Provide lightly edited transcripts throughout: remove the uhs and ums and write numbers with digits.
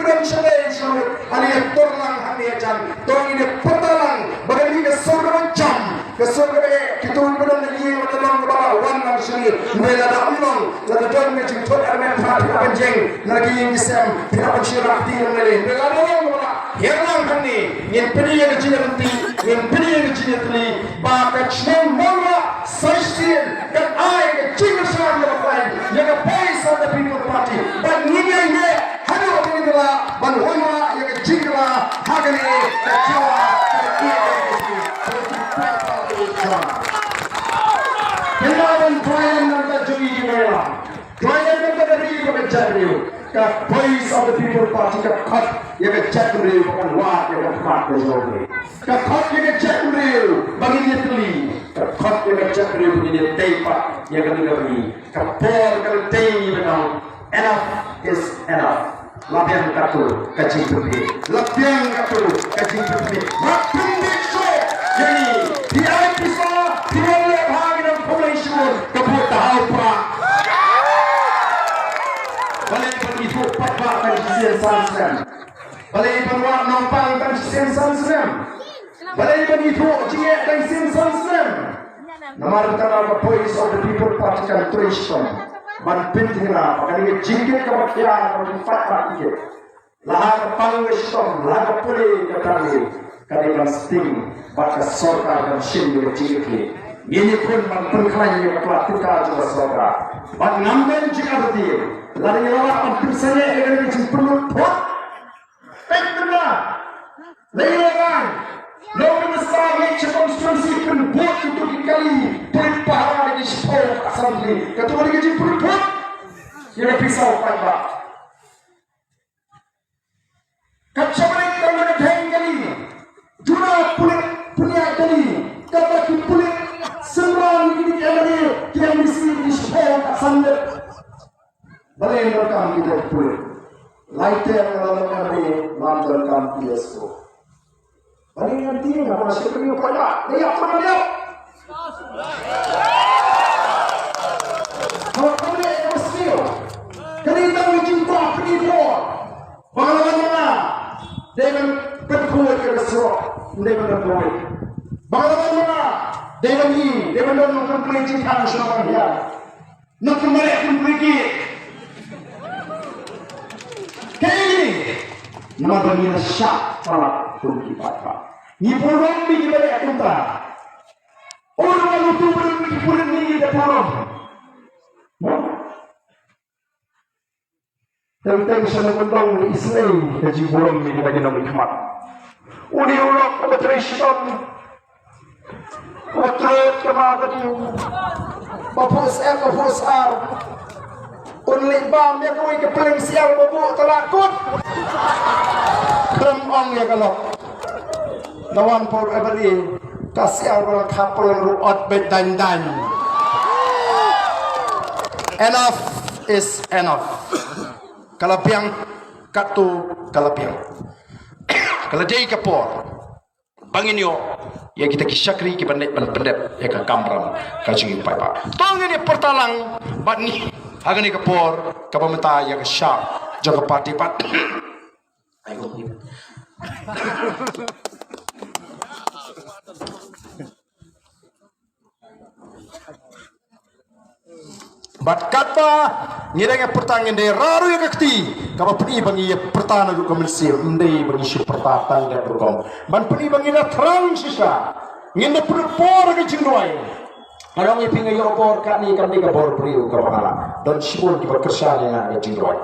dimension ani torlang hani jan tong ini petalang bagani ke surga macam ke surga kita udah lagi matang bala wan nam sini mela da umong la da don me jing tot arme pati panjeng lagi yang disem tidak pensyirah di mele mela da yang bala herlang hani ngin pedi yang jinati ngin pedi yang jinati ba ka chen mala sasien kan ai ke jingasam ya pai ya pai sa da people party but ninya ye hanu obinila ban hoima ya jingla hagani ka jawa Kailangan trial ng Joey Jimera. Trial ng Rio Kacariyo. Ka Voice of the People Party ka cut yung Kacariyo kan wat yung cut ng Joey. Ka cut yung Kacariyo bangin Italy. Ka cut yung Kacariyo bangin Taipa yung Kacariyo. Ka Paul Kacariyo. Enough is enough. Lapiang katu kacing putih. Lapiang katu kacing putih. Makin dikso. Jadi di episode tidak bahagi ng population kaputahaw pa. Balay pa ito patwakan si Sensan. Balay pa wak nampang kan si Sensan. Balay pa ito jingit kan Sensan. Namarita na Voice of the People Party kan Tristan. Manpintina pagani jingit kapatya pagpat iye. Lahat pangwestong lahat puli katali kanilang sting baka sorka dan shin yung jingit. Ini pun manpengkalan yung kapatita juga sorka. Bak ngamben jika berarti lari lawa pampirsanya yang ini perlu pot. Tekna. Leilong. Lawan besar yang konstruksi pun buat untuk dikali pelit pahala di sekolah assembly. Ketua lagi pun buat yang pisau pada. Kacamata kalau ada kali, juna pelit punya kali, kata pelit semua ini kali yang mesti di sekolah assembly. Balai mereka tidak pelit. Laiter kalau kami mandarkan PSO. Hari nanti nggak masuk ke New Pada, lihat mana dia? Kalau kamu lihat mesti, kereta mencinta penipuan, bagaimana? Dengan berkuat ke besar, dengan berkuat. Bagaimana? Dengan ini, dengan melakukan pelecehan sama dia, nak kembali pergi. Kini, nama bagian syak salah turki patah. Ni porong ni kita lihat kita. Orang itu berpikir ni dia porong. Tentang sana mendong Islam kaji porong ni kita kena berkhidmat. Uli orang bertresan, bertret kemana tu? Bapus ar. Unli bam yang kau ke paling sial babu telakut. Ong ya kalau lawan por every kasih orang kapal ruot bedan. Enough is enough. Kalau piang katu kalau piang. Kalau jadi kapor bangin yo ya kita kisyakri kita pendek ya ke kamram kacing pai pak. Tong ini pertalang bat ni agani kapor kapamenta ya ke syak jaga parti pat. Ayo ni. Bat kata ngiranya pertanyaan dari raru yang kekti kalau peni bangi pertanyaan itu komersil mendai bangi si pertanyaan dan berkom ban peni bangi na terang sisa nginda perpor ke jingwai orang yang pingai opor kani kami ke bor priu ke pangala dan sibun di perkesan yang jingwai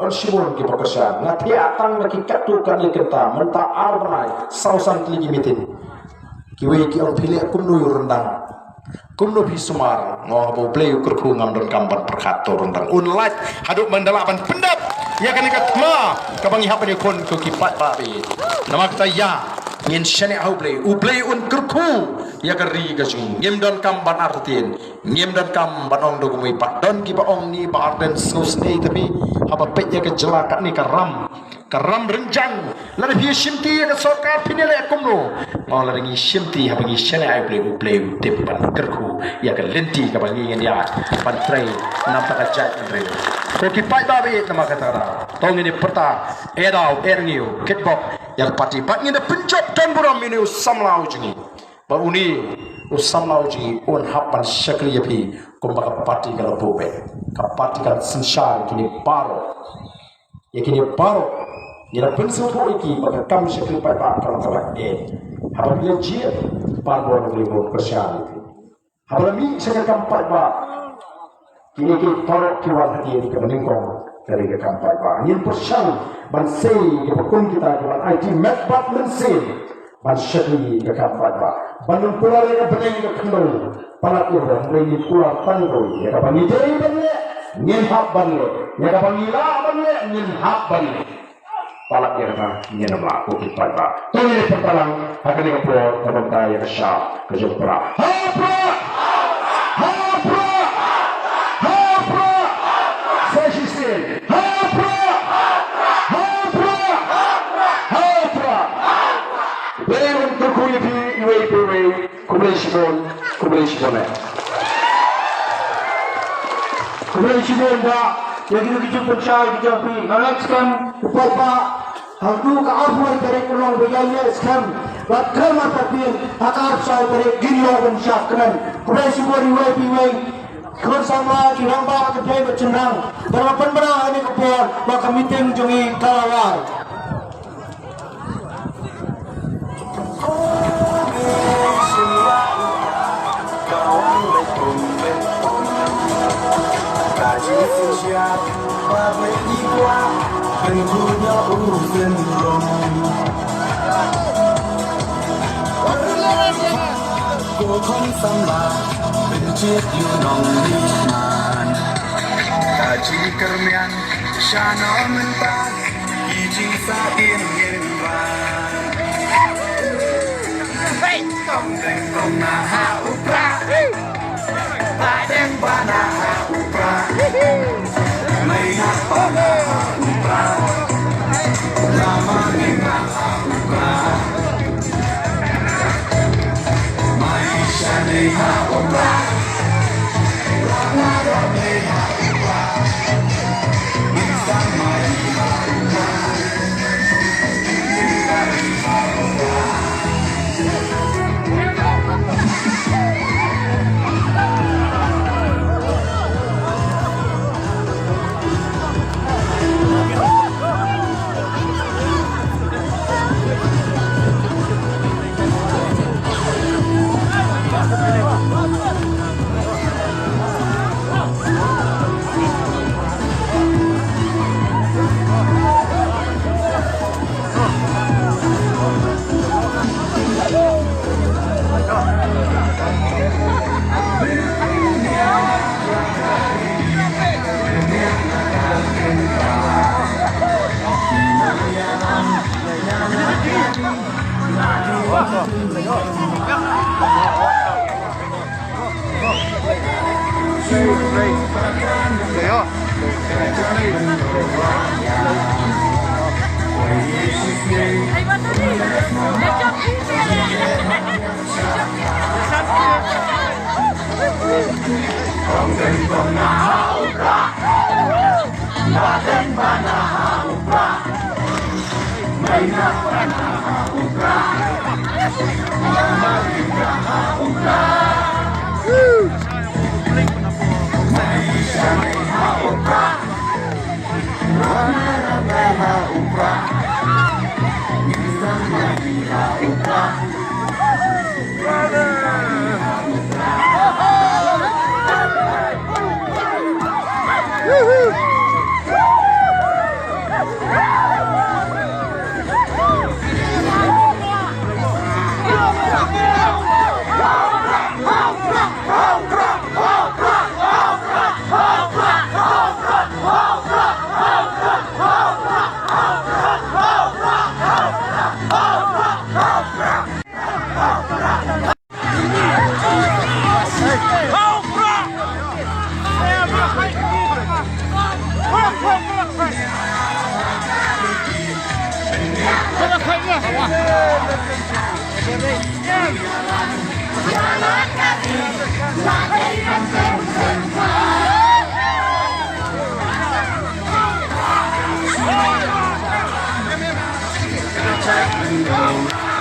dan sibun di perkesan ngati atang lagi katu kani kenta mentah arbanai sausan tinggi mitin kiwi ki orang pilih kumnu rendang kumno bisumar ngobo play ukur ngam dan kampan perkator rendang unlight haduk mendalapan pendap ya kan ikat ma kabangi hapan ikon ke kipat babi nama kata ya ngin shane au play un kerku ya kari gasung ngim dan kamban artin ngim dan kamban ong do gumi pat don ki ba ong ni ba arten sus ni tapi apa pet ya ke jelakat ni karam karam renjang lari hi shimti ka sorkar pinele kumro o lari ngi shimti ha bagi shele ai play tepan kerku ya ka lenti ka bagi ya pan trai nampa ka jat andre ko ki pai ba be nama kata ra tong ini perta edau erngio kitbok ya pati pat ngi pencop dan buram ini samlau jingi ba uni samlau jingi on hapan shakli yapi kumba ka pati ka bobe ka pati ka sinshar kini paro yakini paro ila penso ko iki baka kam shakli pai ba ka ka habang dia jia paro na libo ka shari habang mi sa kam pai ba kini ki paro ki wal hati ni ka beningkong dari ka kam pai ba nin persyang ban sei ke pekun kita ban IT mat bat men sei ban shakli ka kam pai ba ban pula le ka bening ka kendo palat yo ban ni pula tangro ya ka ban ni dei ban le nyen hab ban le ya ka ban ni la ban le nyen hab ban le palat ya ka nyen ma ko ki pai ba to ni pertalang hakani ka pro ka ban ta ya ka sha ka jopra ha pro ha pro ha pro sai shi ha pro ha pro ha pro Beri untuk kuih di UAPW Kumulation dah yang kita percaya kita pi melakskan upaya hadu ka afwal dari kulong bayaya skam bakal mata pi akar sai dari ginlo dan syakran Kumulation UAPW kau sama kirang ba ke play bercenang berapa berang ini kepor baka meeting jungi kalawaiคนสำลักเป็นเชือกอยู่นองนิมานกาจีกระเมียนชาโนมันตาอีจีสาเอียนเย็นวานต้องแต่งตรงนาหาอุปราตาแดงบานาหาอุปราไม่นับปานาหาอุปราลามาเองนาหาอุปราShani ha umra, la ha umra, insan mai ha umra, insan ha umra. Jalan kaki Badai bertempur Cek